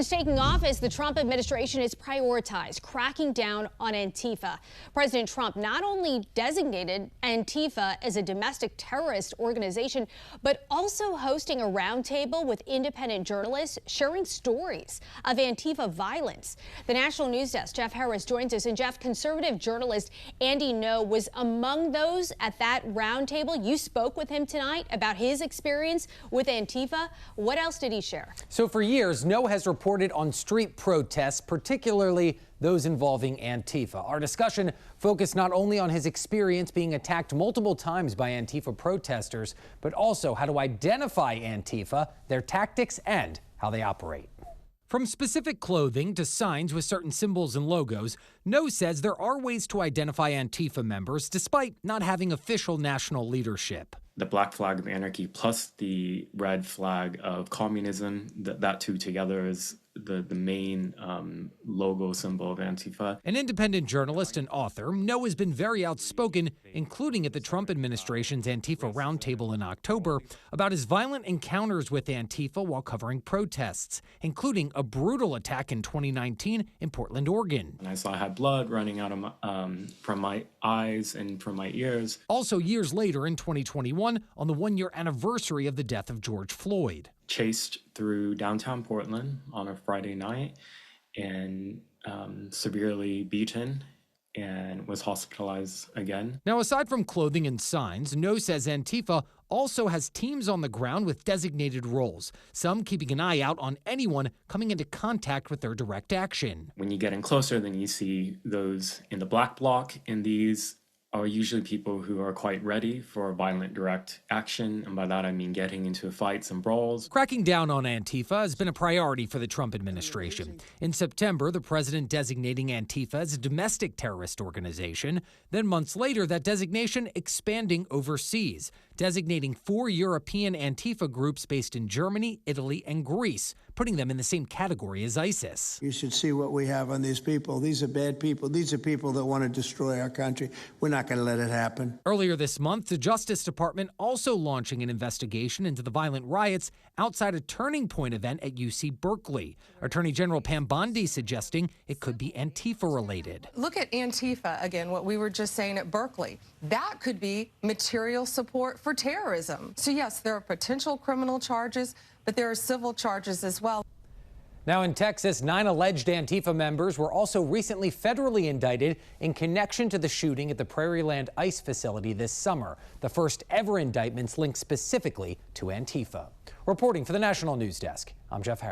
Since taking office, the Trump administration has prioritized cracking down on Antifa. President Trump not only designated Antifa as a domestic terrorist organization, but also hosting a roundtable with independent journalists sharing stories of Antifa violence. The National News Desk, Jeff Harris, joins us. And Jeff, conservative journalist Andy Ngo was among those at that roundtable. You spoke with him tonight about his experience with Antifa. What else did he share? So for years, Ngo has reported on street protests, particularly those involving Antifa. Our discussion focused not only on his experience being attacked multiple times by Antifa protesters, but also how to identify Antifa, their tactics, and how they operate. From specific clothing to signs with certain symbols and logos, Ngo says there are ways to identify Antifa members despite not having official national leadership. The black flag of anarchy plus the red flag of communism, that two together is the main logo symbol of Antifa. An independent journalist and author, Ngo has been very outspoken, including at the Trump administration's Antifa roundtable in October, about his violent encounters with Antifa while covering protests, including a brutal attack in 2019 in Portland, Oregon. And I saw I had blood running out of from my eyes and from my ears. Also years later in 2021, on the one-year anniversary of the death of George Floyd. Chased through downtown Portland on a Friday night and severely beaten and was hospitalized again. Now, aside from clothing and signs, Ngo says Antifa also has teams on the ground with designated roles, some keeping an eye out on anyone coming into contact with their direct action. When you get in closer, then you see those in the black bloc, and these are usually people who are quite ready for violent direct action, and by that I mean getting into fights and brawls. Cracking down on Antifa has been a priority for the Trump administration. In September, the president designating Antifa as a domestic terrorist organization. Then months later, that designation expanding overseas, designating 4 European Antifa groups based in Germany, Italy, and Greece, putting them in the same category as ISIS. You should see what we have on these people. These are bad people. These are people that want to destroy our country. We're not going to let it happen. Earlier this month, the Justice Department also launching an investigation into the violent riots outside a Turning Point event at UC Berkeley. Attorney General Pam Bondi suggesting it could be Antifa-related. Look at Antifa, again, what we were just saying at Berkeley. That could be material support for terrorism. So yes, there are potential criminal charges, but there are civil charges as well. Now in Texas, 9 alleged Antifa members were also recently federally indicted in connection to the shooting at the Prairieland ICE facility this summer. The first ever indictments linked specifically to Antifa. Reporting for the National News Desk, I'm Jeff Harris.